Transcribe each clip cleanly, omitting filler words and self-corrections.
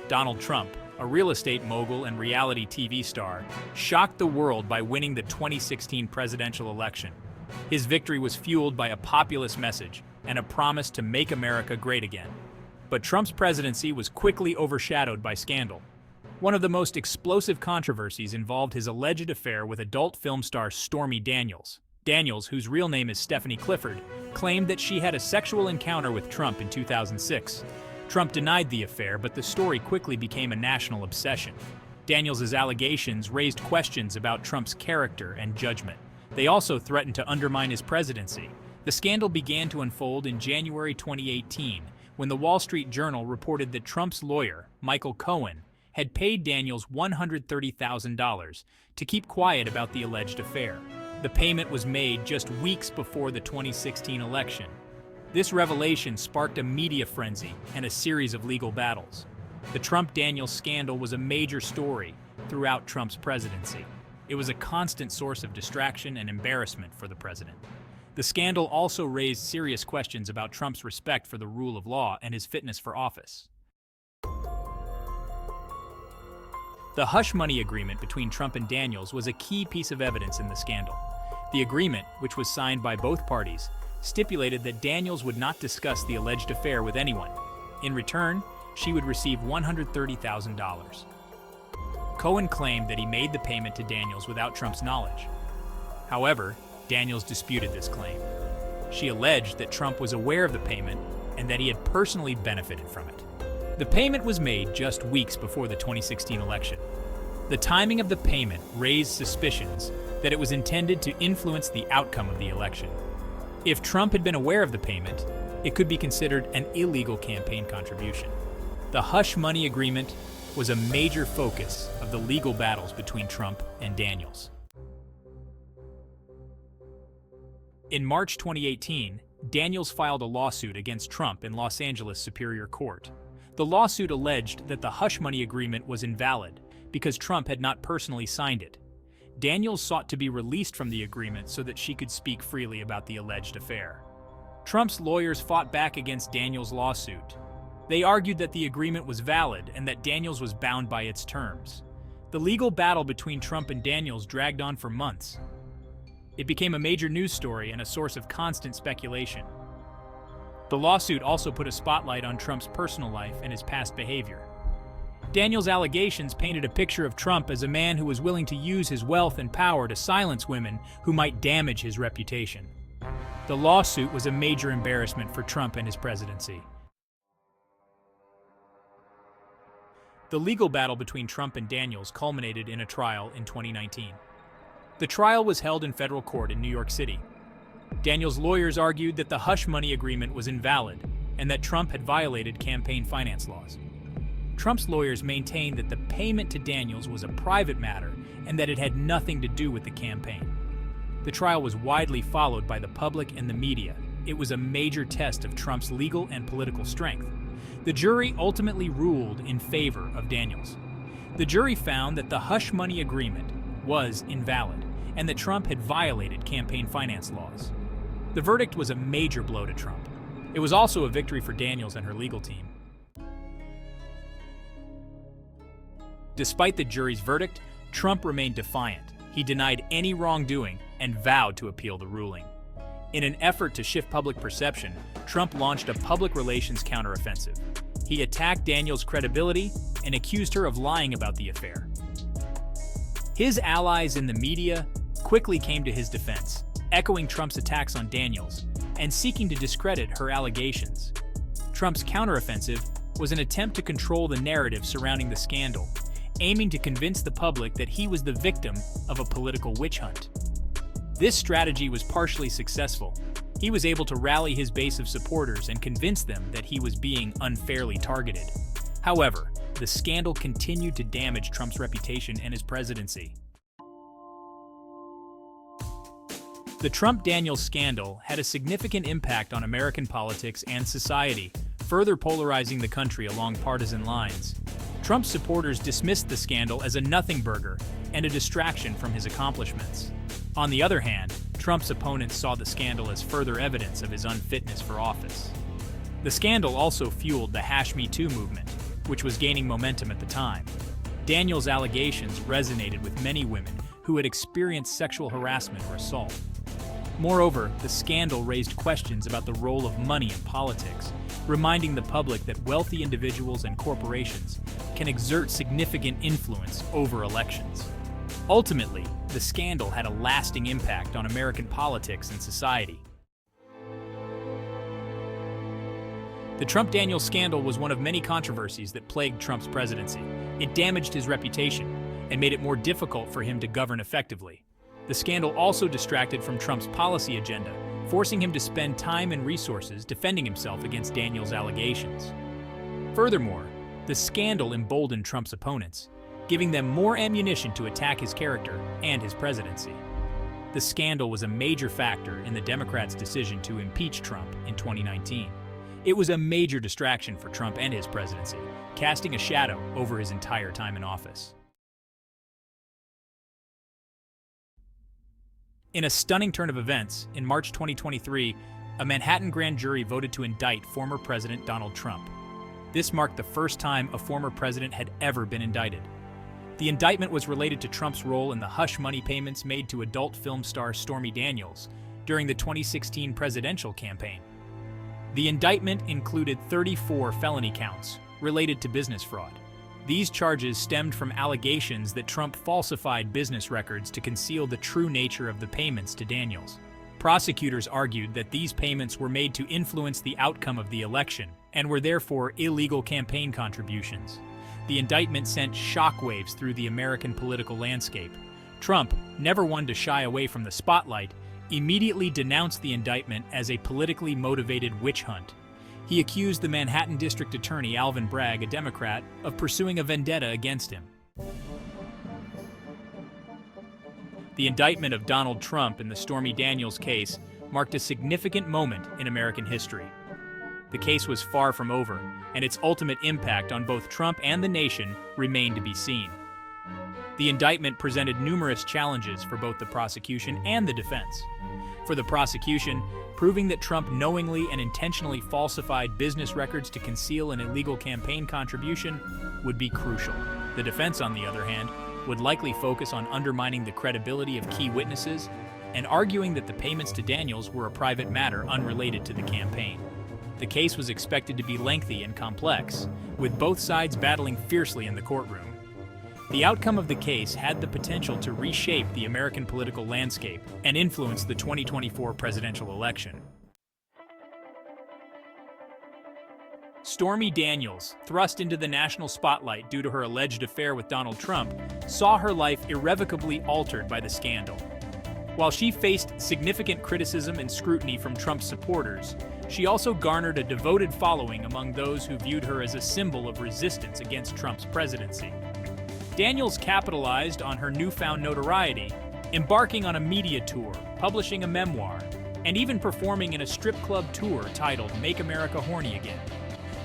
Donald Trump, a real estate mogul and reality TV star, shocked the world by winning the 2016 presidential election. His victory was fueled by a populist message and a promise to make America great again. But Trump's presidency was quickly overshadowed by scandal. One of the most explosive controversies involved his alleged affair with adult film star Stormy Daniels. Daniels, whose real name is Stephanie Clifford, claimed that she had a sexual encounter with Trump in 2006. Trump denied the affair, but the story quickly became a national obsession. Daniels' allegations raised questions about Trump's character and judgment. They also threatened to undermine his presidency. The scandal began to unfold in January 2018, when the Wall Street Journal reported that Trump's lawyer, Michael Cohen, had paid Daniels $130,000 to keep quiet about the alleged affair. The payment was made just weeks before the 2016 election. This revelation sparked a media frenzy and a series of legal battles. The Trump-Daniels scandal was a major story throughout Trump's presidency. It was a constant source of distraction and embarrassment for the president. The scandal also raised serious questions about Trump's respect for the rule of law and his fitness for office. The hush money agreement between Trump and Daniels was a key piece of evidence in the scandal. The agreement, which was signed by both parties, stipulated that Daniels would not discuss the alleged affair with anyone. In return, she would receive $130,000. Cohen claimed that he made the payment to Daniels without Trump's knowledge. However, Daniels disputed this claim. She alleged that Trump was aware of the payment and that he had personally benefited from it. The payment was made just weeks before the 2016 election. The timing of the payment raised suspicions that it was intended to influence the outcome of the election. If Trump had been aware of the payment, it could be considered an illegal campaign contribution. The hush money agreement was a major focus of the legal battles between Trump and Daniels. In March 2018, Daniels filed a lawsuit against Trump in Los Angeles Superior Court. The lawsuit alleged that the hush money agreement was invalid because Trump had not personally signed it. Daniels sought to be released from the agreement so that she could speak freely about the alleged affair. Trump's lawyers fought back against Daniels' lawsuit. They argued that the agreement was valid and that Daniels was bound by its terms. The legal battle between Trump and Daniels dragged on for months. It became a major news story and a source of constant speculation. The lawsuit also put a spotlight on Trump's personal life and his past behavior. Daniels' allegations painted a picture of Trump as a man who was willing to use his wealth and power to silence women who might damage his reputation. The lawsuit was a major embarrassment for Trump and his presidency. The legal battle between Trump and Daniels culminated in a trial in 2019. The trial was held in federal court in New York City. Daniels' lawyers argued that the hush money agreement was invalid and that Trump had violated campaign finance laws. Trump's lawyers maintained that the payment to Daniels was a private matter and that it had nothing to do with the campaign. The trial was widely followed by the public and the media. It was a major test of Trump's legal and political strength. The jury ultimately ruled in favor of Daniels. The jury found that the hush money agreement was invalid and that Trump had violated campaign finance laws. The verdict was a major blow to Trump. It was also a victory for Daniels and her legal team. Despite the jury's verdict, Trump remained defiant. He denied any wrongdoing and vowed to appeal the ruling. In an effort to shift public perception, Trump launched a public relations counteroffensive. He attacked Daniels' credibility and accused her of lying about the affair. His allies in the media quickly came to his defense, echoing Trump's attacks on Daniels and seeking to discredit her allegations. Trump's counteroffensive was an attempt to control the narrative surrounding the scandal, aiming to convince the public that he was the victim of a political witch hunt. This strategy was partially successful. He was able to rally his base of supporters and convince them that he was being unfairly targeted. However, the scandal continued to damage Trump's reputation and his presidency. The Trump-Daniels scandal had a significant impact on American politics and society, further polarizing the country along partisan lines. Trump's supporters dismissed the scandal as a nothing burger and a distraction from his accomplishments. On the other hand, Trump's opponents saw the scandal as further evidence of his unfitness for office. The scandal also fueled the #MeToo movement. which was gaining momentum at the time. Daniels' allegations resonated with many women who had experienced sexual harassment or assault. Moreover, the scandal raised questions about the role of money in politics, reminding the public that wealthy individuals and corporations can exert significant influence over elections. Ultimately, the scandal had a lasting impact on American politics and society. The Trump-Daniels scandal was one of many controversies that plagued Trump's presidency. It damaged his reputation and made it more difficult for him to govern effectively. The scandal also distracted from Trump's policy agenda, forcing him to spend time and resources defending himself against Daniels' allegations. Furthermore, the scandal emboldened Trump's opponents, giving them more ammunition to attack his character and his presidency. The scandal was a major factor in the Democrats' decision to impeach Trump in 2019. It was a major distraction for Trump and his presidency, casting a shadow over his entire time in office. In a stunning turn of events, in March 2023, a Manhattan grand jury voted to indict former President Donald Trump. This marked the first time a former president had ever been indicted. The indictment was related to Trump's role in the hush money payments made to adult film star Stormy Daniels during the 2016 presidential campaign. The indictment included 34 felony counts related to business fraud. These charges stemmed from allegations that Trump falsified business records to conceal the true nature of the payments to Daniels. Prosecutors argued that these payments were made to influence the outcome of the election and were therefore illegal campaign contributions. The indictment sent shockwaves through the American political landscape. Trump, never one to shy away from the spotlight, immediately denounced the indictment as a politically motivated witch hunt. He accused the Manhattan District Attorney Alvin Bragg, a Democrat, of pursuing a vendetta against him. The indictment of Donald Trump in the Stormy Daniels case marked a significant moment in American history. The case was far from over, and its ultimate impact on both Trump and the nation remained to be seen. The indictment presented numerous challenges for both the prosecution and the defense. For the prosecution, proving that Trump knowingly and intentionally falsified business records to conceal an illegal campaign contribution would be crucial. The defense, on the other hand, would likely focus on undermining the credibility of key witnesses and arguing that the payments to Daniels were a private matter unrelated to the campaign. The case was expected to be lengthy and complex, with both sides battling fiercely in the courtroom. The outcome of the case had the potential to reshape the American political landscape and influence the 2024 presidential election. Stormy Daniels, thrust into the national spotlight due to her alleged affair with Donald Trump, saw her life irrevocably altered by the scandal. While she faced significant criticism and scrutiny from Trump's supporters, she also garnered a devoted following among those who viewed her as a symbol of resistance against Trump's presidency. Daniels capitalized on her newfound notoriety, embarking on a media tour, publishing a memoir, and even performing in a strip club tour titled Make America Horny Again.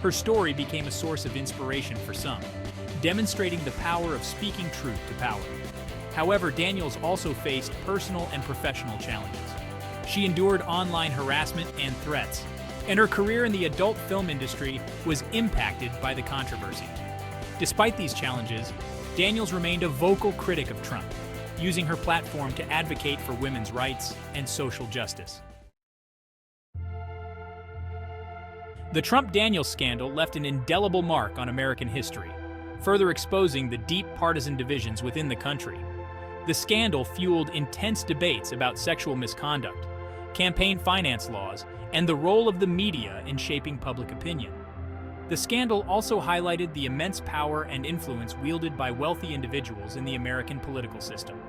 Her story became a source of inspiration for some, demonstrating the power of speaking truth to power. However, Daniels also faced personal and professional challenges. She endured online harassment and threats, and her career in the adult film industry was impacted by the controversy. Despite these challenges, Daniels remained a vocal critic of Trump, using her platform to advocate for women's rights and social justice. The Trump-Daniels scandal left an indelible mark on American history, further exposing the deep partisan divisions within the country. The scandal fueled intense debates about sexual misconduct, campaign finance laws, and the role of the media in shaping public opinion. The scandal also highlighted the immense power and influence wielded by wealthy individuals in the American political system.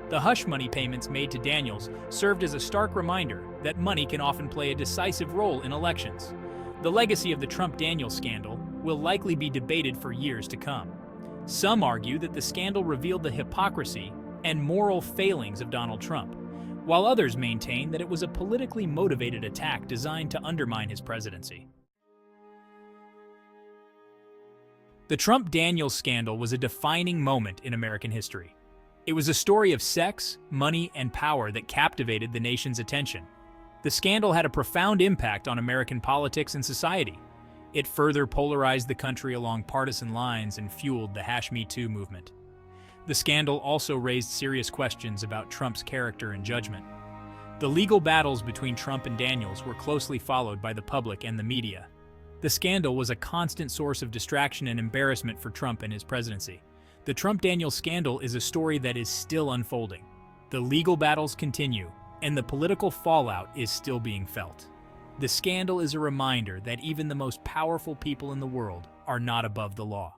The hush money payments made to Daniels served as a stark reminder that money can often play a decisive role in elections. The legacy of the Trump-Daniels scandal will likely be debated for years to come. Some argue that the scandal revealed the hypocrisy and moral failings of Donald Trump, while others maintain that it was a politically motivated attack designed to undermine his presidency. The Trump-Daniels scandal was a defining moment in American history. It was a story of sex, money, and power that captivated the nation's attention. The scandal had a profound impact on American politics and society. It further polarized the country along partisan lines and fueled the #MeToo movement. The scandal also raised serious questions about Trump's character and judgment. The legal battles between Trump and Daniels were closely followed by the public and the media. The scandal was a constant source of distraction and embarrassment for Trump and his presidency. The Trump-Daniels scandal is a story that is still unfolding. The legal battles continue, and the political fallout is still being felt. The scandal is a reminder that even the most powerful people in the world are not above the law.